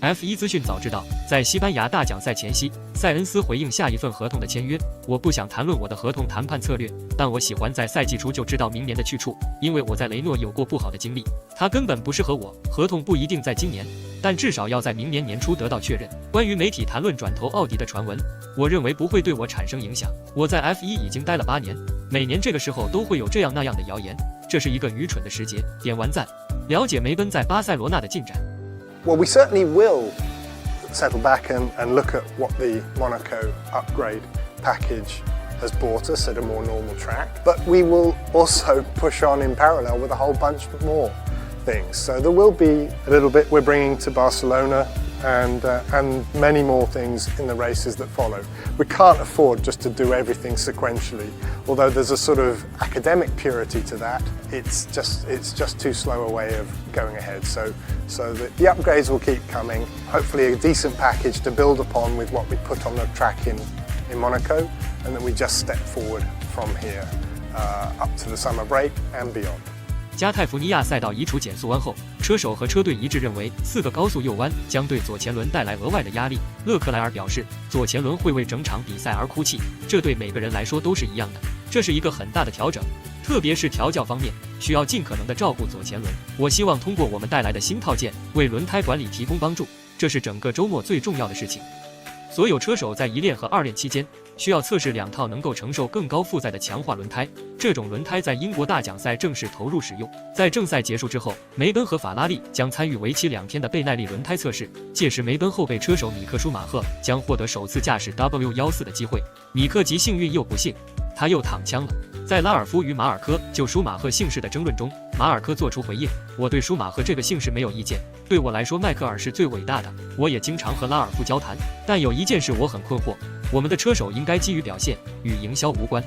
F1资讯早知道，在西班牙大奖赛前夕，塞恩斯回应下一份合同的签约。我不想谈论我的合同谈判策略，但我喜欢在赛季初就知道明年的去处，因为我在雷诺有过不好的经历。他根本不适合我，合同不一定在今年，但至少要在明年年初得到确认。关于媒体谈论转投奥迪的传闻，我认为不会对我产生影响。我在 F1已经待了8年，每年这个时候都会有这样那样的谣言，这是一个愚蠢的时节。点完赞，了解梅奔在巴塞罗那的进展。Well, we certainly will settle back and look at what the Monaco upgrade package has brought us at a more normal track. But we will also push on in parallel with a whole bunch more things. So there will be a little bit we're bringing to Barcelona and many more things in the races that follow. We can't afford just to do everything sequentially. Although there's a sort of academic purity to that, it's just too slow a way of going ahead. So the upgrades will keep coming. Hopefully a decent package to build upon with what we put on the track in Monaco, and then we just step forward from here up to the summer break and beyond. 加泰福尼亚赛道移除减速弯后，车手和车队一致认为4个高速右弯将对左前轮带来额外的压力。勒克莱尔表示，左前轮会为整场比赛而哭泣，这对每个人来说都是一样的。这是一个很大的调整，特别是调教方面，需要尽可能的照顾左前轮。我希望通过我们带来的新套件为轮胎管理提供帮助，这是整个周末最重要的事情。所有车手在1练和2练期间需要测试2套能够承受更高负载的强化轮胎，这种轮胎在英国大奖赛正式投入使用。在正赛结束之后，梅奔和法拉利将参与为期2天的倍耐力轮胎测试，届时梅奔后备车手米克舒马赫将获得首次驾驶 W14的机会。米克既幸运又不幸，他又躺枪了。在拉尔夫与马尔科就舒马赫姓氏的争论中，马尔科做出回应：我对舒马赫这个姓氏没有意见，对我来说迈克尔是最伟大的，我也经常和拉尔夫交谈，但有一件事我很困惑，我们的车手应该基于表现，与营销无关。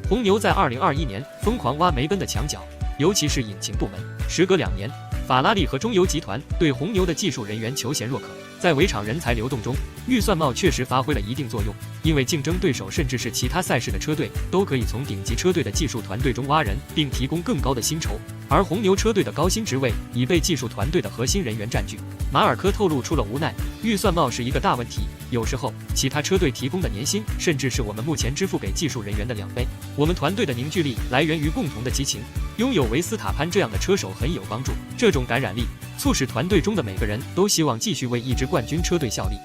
红牛在2021年疯狂挖梅奔的墙角，尤其是引擎部门。时隔2年，法拉利和中油集团对红牛的技术人员求贤若渴。在围场人才流动中，预算帽确实发挥了一定作用，因为竞争对手甚至是其他赛事的车队都可以从顶级车队的技术团队中挖人，并提供更高的薪酬，而红牛车队的高薪职位已被技术团队的核心人员占据。马尔科透露出了无奈，预算帽是一个大问题，有时候其他车队提供的年薪甚至是我们目前支付给技术人员的2倍。我们团队的凝聚力来源于共同的激情，拥有维斯塔潘这样的车手很有帮助，这种感染力促使团队中的每个人都希望继续为一支冠军车队效力。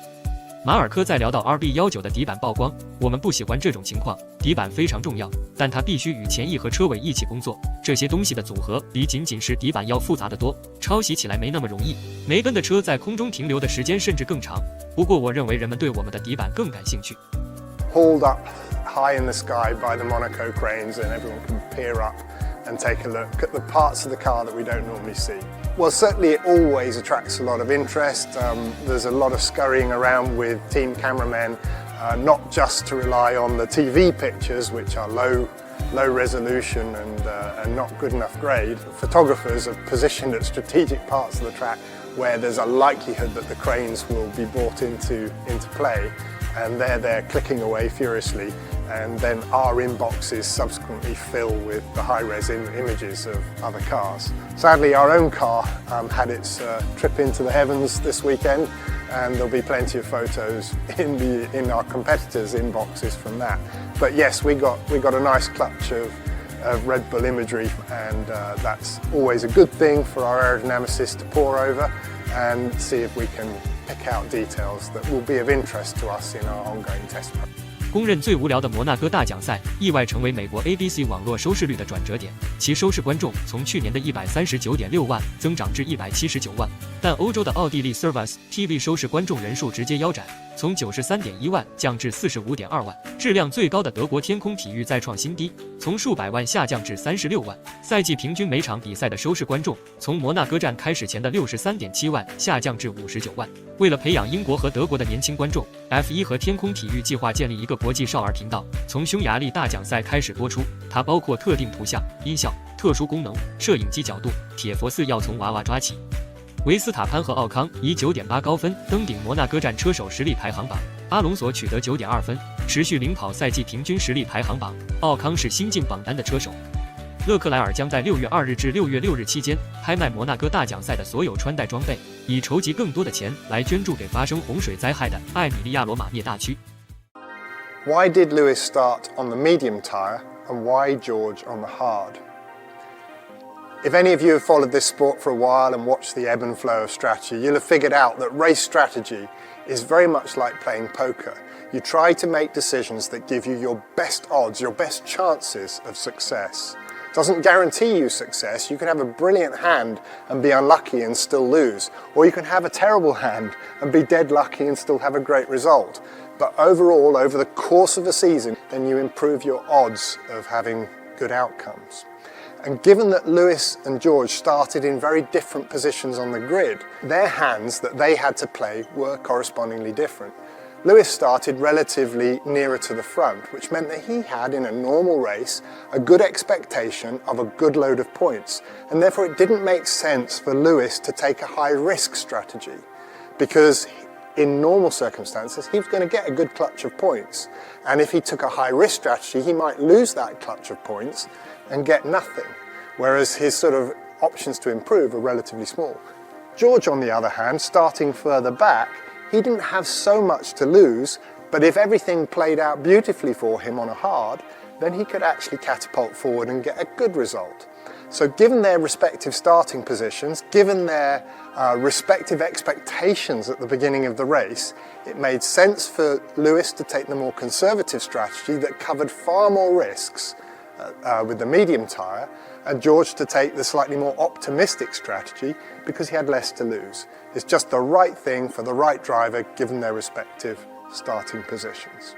马尔科在聊到 RB19 的底板曝光，我们不喜欢这种情况，底板非常重要，但它必须与前翼和车尾一起工作，这些东西的组合比仅仅是底板要复杂得多，抄袭起来没那么容易。梅奔的车在空中停留的时间甚至更长，不过我认为人们对我们的底板更感兴趣。 Hauled up high in the sky by the Monaco cranes, and everyone can peer up and take a look at the parts of the car that we don't normally see. Well, certainly it always attracts a lot of interest. There's a lot of scurrying around with team cameramen, not just to rely on the TV pictures, which are low resolution and not good enough grade. Photographers are positioned at strategic parts of the track where there's a likelihood that the cranes will be brought into play, and they're clicking away furiously, and then our inboxes subsequently fill with the high-res images of other cars. Sadly, our own car had its trip into the heavens this weekend, and there'll be plenty of photos in our competitors' inboxes from that. But yes, we got a nice clutch of Red Bull imagery, and that's always a good thing for our aerodynamicists to pore over and see if we can pick out details that will be of interest to us in our ongoing test program. 公认最无聊的摩纳哥大奖赛意外成为美国 ABC 网络收视率的转折点，其收视观众从去年的139.6万增长至179万，但欧洲的奥地利 Servus TV 收视观众人数直接腰斩，从93.1万降至45.2万。质量最高的德国天空体育再创新低，从数百万下降至36万。赛季平均每场比赛的收视观众从摩纳哥站开始前的63.7万下降至59万。为了培养英国和德国的年轻观众， F1 和天空体育计划建立一个国际少儿频道，从匈牙利大奖赛开始播出。它包括特定图像、音效、特殊功能、摄影机角度。铁佛寺要从娃娃抓起。维斯塔潘和奥康以 9.8 高分登顶摩纳哥站车手实力排行榜，阿隆索取得 9.2 分，持续领跑赛季平均实力排行榜。奥康是新晋榜单的车手。勒克莱尔将在6月2日至6月6日期间拍卖摩纳哥大奖赛的所有穿戴装备，以筹集更多的钱来捐助给发生洪水灾害的艾米利亚罗马涅大区。Why did Lewis start on the medium tyre and why George on the hard? If any of you have followed this sport for a while and watched the ebb and flow of strategy, you'll have figured out that race strategy is very much like playing poker. You try to make decisions that give you your best odds, your best chances of success. Doesn't guarantee you success. You can have a brilliant hand and be unlucky and still lose, or you can have a terrible hand and be dead lucky and still have a great result. But overall, over the course of a season, then you improve your odds of having good outcomes. And given that Lewis and George started in very different positions on the grid, their hands that they had to play were correspondingly different. Lewis started relatively nearer to the front, which meant that he had, in a normal race, a good expectation of a good load of points, and therefore it didn't make sense for Lewis to take a high-risk strategy, because in normal circumstances he was going to get a good clutch of points, and if he took a high-risk strategy he might lose that clutch of points and get nothing, whereas his sort of options to improve are relatively small. George, on the other hand, starting further back, he didn't have so much to lose, but if everything played out beautifully for him on a hard, then he could actually catapult forward and get a good result. So given their respective starting positions, given their respective expectations at the beginning of the race, it made sense for Lewis to take the more conservative strategy that covered far more risks with the medium tyre, and George to take the slightly more optimistic strategy because he had less to lose. It's just the right thing for the right driver given their respective starting positions.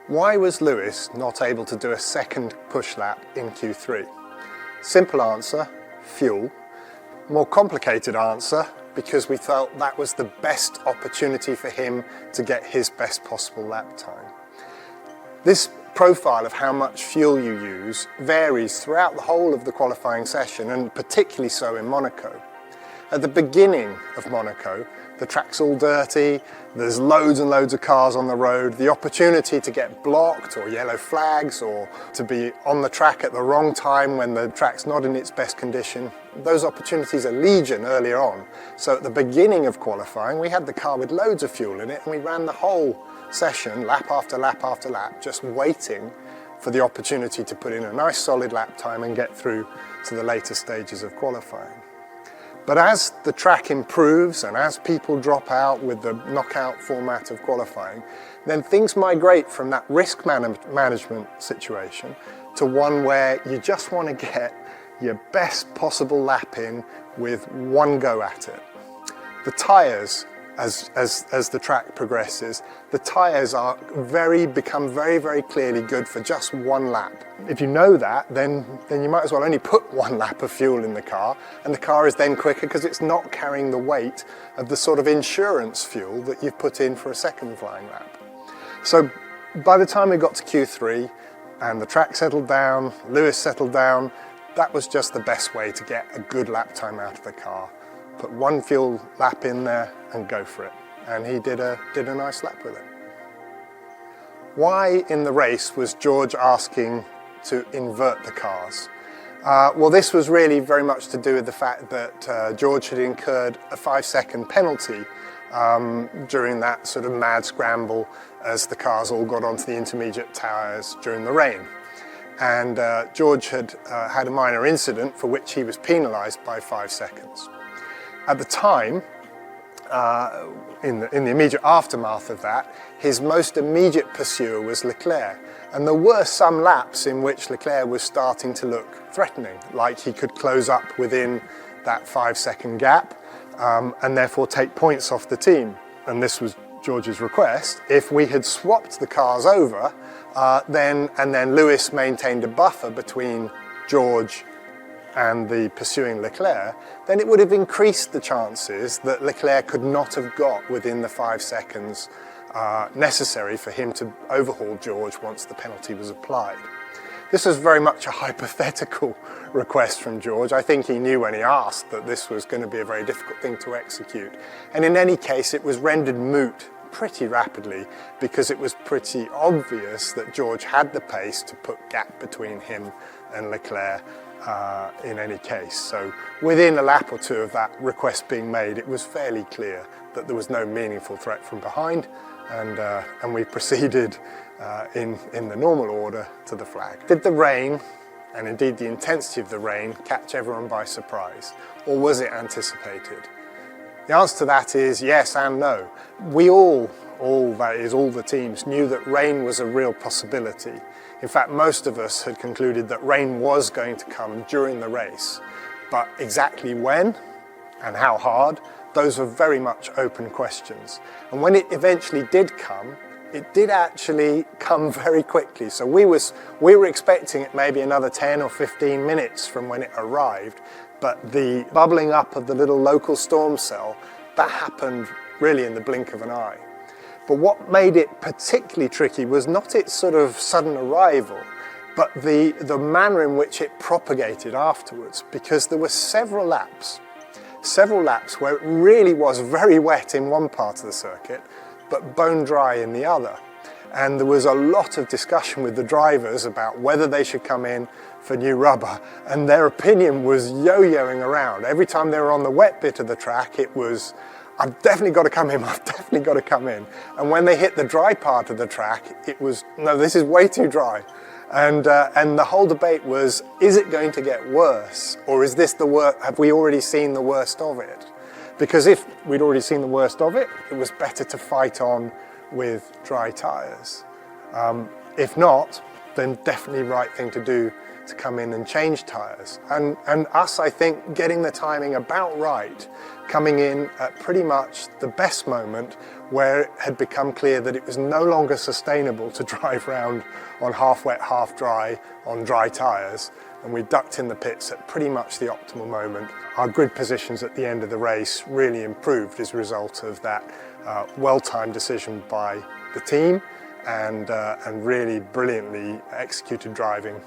Why was Lewis not able to do a second push lap in Q3? Simple answer, fuel. More complicated answer, because we felt that was the best opportunity for him to get his best possible lap time. This profile of how much fuel you use varies throughout the whole of the qualifying session, and particularly so in Monaco. At the beginning of Monaco, the track's all dirty, there's loads and loads of cars on the road, the opportunity to get blocked or yellow flags or to be on the track at the wrong time when the track's not in its best condition, those opportunities are legion earlier on. So at the beginning of qualifying, we had the car with loads of fuel in it and we ran the whole session, lap after lap after lap, just waiting for the opportunity to put in a nice solid lap time and get through to the later stages of qualifying. But as the track improves and as people drop out with the knockout format of qualifying, then things migrate from that risk management situation to one where you just want to get your best possible lap in with one go at it. The tyres, as the track progresses, the tyres become very, very clearly good for just one lap. If you know that, then you might as well only put one lap of fuel in the car, and the car is then quicker because it's not carrying the weight of the sort of insurance fuel that you've put in for a second flying lap. So by the time we got to Q3 and the track settled down, Lewis settled down, that was just the best way to get a good lap time out of the car. Put one fuel lap in there and go for it. And he did a nice lap with it. Why in the race was George asking to invert the cars? Well, this was really very much to do with the fact that George had incurred a 5-second penalty during that sort of mad scramble as the cars all got onto the intermediate tyres during the rain. And George had had a minor incident for which he was penalised by 5 seconds. At the time, in the immediate aftermath of that, his most immediate pursuer was Leclerc. And there were some laps in which Leclerc was starting to look threatening, like he could close up within that 5-second gap and therefore take points off the team. And this was George's request. If we had swapped the cars over, then Lewis maintained a buffer between George and the pursuing Leclerc, then it would have increased the chances that Leclerc could not have got within the 5 seconds necessary for him to overhaul George once the penalty was applied. This was very much a hypothetical request from George. I think he knew when he asked that this was going to be a very difficult thing to execute. And in any case, it was rendered moot pretty rapidly because it was pretty obvious that George had the pace to put gap between him and Leclerc in any case. So within a lap or two of that request being made, it was fairly clear that there was no meaningful threat from behind, and we proceeded in the normal order to the flag. Did the rain, and indeed the intensity of the rain, catch everyone by surprise, or was it anticipated? The answer to that is yes and no. We all the teams, knew that rain was a real possibility. In fact, most of us had concluded that rain was going to come during the race, but exactly when and how hard, those were very much open questions. And when it eventually did come, it did actually come very quickly. So we were expecting it maybe another 10 or 15 minutes from when it arrived, but the bubbling up of the little local storm cell, that happened really in the blink of an eye. But what made it particularly tricky was not its sort of sudden arrival, but the manner in which it propagated afterwards, because there were several laps where it really was very wet in one part of the circuit, but bone dry in the other. And there was a lot of discussion with the drivers about whether they should come in for new rubber, and their opinion was yo-yoing around. Every time they were on the wet bit of the track, it was, I've definitely got to come in, I've definitely got to come in. And when they hit the dry part of the track, it was, no, this is way too dry. And the whole debate was, is it going to get worse? Or is this the worst, have we already seen the worst of it? Because if we'd already seen the worst of it, it was better to fight on with dry tyres. If not, then definitely right thing to do to come in and change tyres. And us, I think, getting the timing about right, coming in at pretty much the best moment where it had become clear that it was no longer sustainable to drive round on half wet, half dry on dry tyres, and we ducked in the pits at pretty much the optimal moment. Our grid positions at the end of the race really improved as a result of that well-timed decision by the team and really brilliantly executed driving